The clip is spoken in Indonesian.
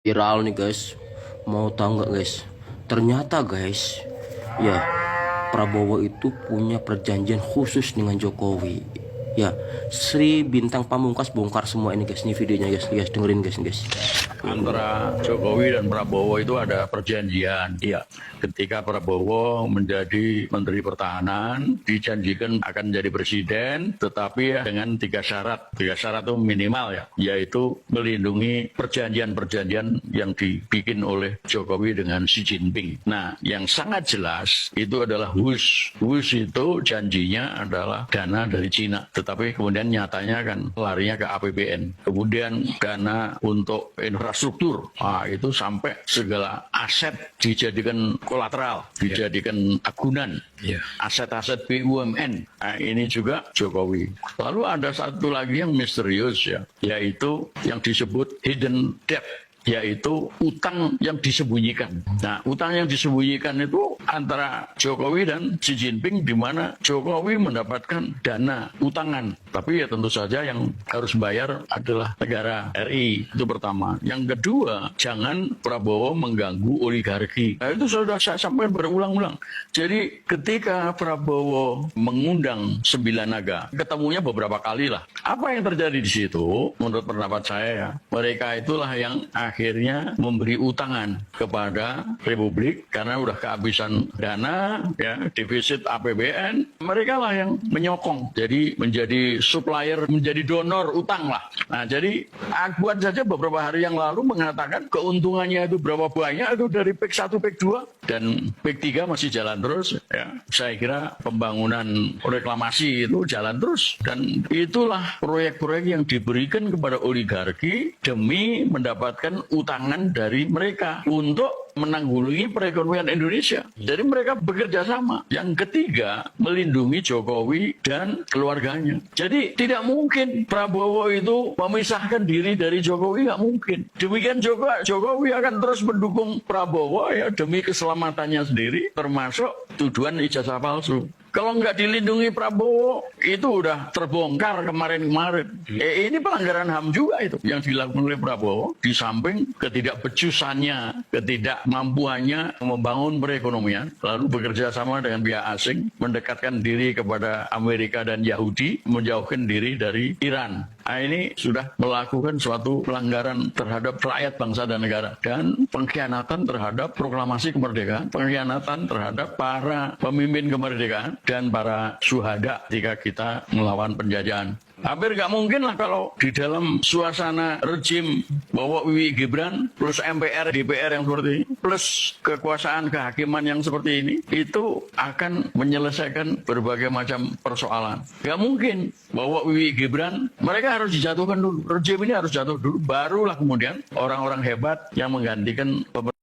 Viral nih guys, mau tahu nggak guys? Ternyata guys, ya Prabowo itu punya perjanjian khusus dengan Jokowi. Ya, Sri Bintang Pamungkas bongkar semua ini guys. Ini videonya guys, dengerin guys. Antara Jokowi dan Prabowo itu ada perjanjian. Ya, ketika Prabowo menjadi Menteri Pertahanan, dijanjikan akan menjadi presiden, tetapi dengan tiga syarat. Tiga syarat itu minimal ya, yaitu melindungi perjanjian-perjanjian yang dibikin oleh Jokowi dengan Xi Jinping. Nah, yang sangat jelas itu adalah WUS. WUS itu janjinya adalah dana dari Cina, tetapi kemudian nyatanya kan larinya ke APBN. Kemudian dana untuk infrastruktur, itu sampai segala aset dijadikan kolateral, dijadikan agunan, aset-aset BUMN. Nah, ini juga Jokowi. Lalu ada satu lagi yang misterius ya, yaitu yang disebut hidden debt, yaitu utang yang disembunyikan. Nah, utang yang disembunyikan itu antara Jokowi dan Xi Jinping, di mana Jokowi mendapatkan dana utangan. Tapi ya tentu saja yang harus bayar adalah negara RI. Itu pertama. Yang kedua, jangan Prabowo mengganggu oligarki. Nah, itu sudah saya sampaikan berulang-ulang. Jadi ketika Prabowo mengundang 9 naga, ketemunya beberapa kali lah. Apa yang terjadi di situ? Menurut pendapat saya ya, mereka itulah yang akhirnya memberi utangan kepada Republik karena udah kehabisan dana, ya, defisit APBN. Mereka lah yang menyokong, jadi menjadi supplier, menjadi donor utang lah. Nah, jadi Akbar saja beberapa hari yang lalu mengatakan keuntungannya itu berapa banyak itu dari PEK 1, PEK 2 dan PEK 3 masih jalan terus. Ya, saya kira pembangunan reklamasi itu jalan terus, dan itulah proyek-proyek yang diberikan kepada oligarki demi mendapatkan utangan dari mereka untuk menanggulangi perekonomian Indonesia. Jadi mereka bekerja sama. Yang ketiga, melindungi Jokowi dan keluarganya. Jadi tidak mungkin Prabowo itu memisahkan diri dari Jokowi, nggak mungkin. Demikian juga Jokowi akan terus mendukung Prabowo ya demi keselamatannya sendiri, termasuk tuduhan ijazah palsu. Kalau nggak dilindungi Prabowo, itu udah terbongkar kemarin-kemarin. Ini pelanggaran HAM juga itu yang dilakukan oleh Prabowo. Di samping ketidakbecusannya, ketidakmampuannya membangun perekonomian, lalu bekerja sama dengan pihak asing, mendekatkan diri kepada Amerika dan Yahudi, menjauhkan diri dari Iran. Nah, ini sudah melakukan suatu pelanggaran terhadap rakyat, bangsa, dan negara. Dan pengkhianatan terhadap proklamasi kemerdekaan, pengkhianatan terhadap para pemimpin kemerdekaan, dan para syuhada ketika kita melawan penjajahan. Hampir nggak mungkin lah kalau di dalam suasana rejim bahwa Wiwi Gibran plus MPR, DPR yang seperti ini, plus kekuasaan kehakiman yang seperti ini, itu akan menyelesaikan berbagai macam persoalan. Nggak mungkin bahwa Wiwi Gibran, mereka harus dijatuhkan dulu. Rejim ini harus jatuh dulu, barulah kemudian orang-orang hebat yang menggantikan pemerintah.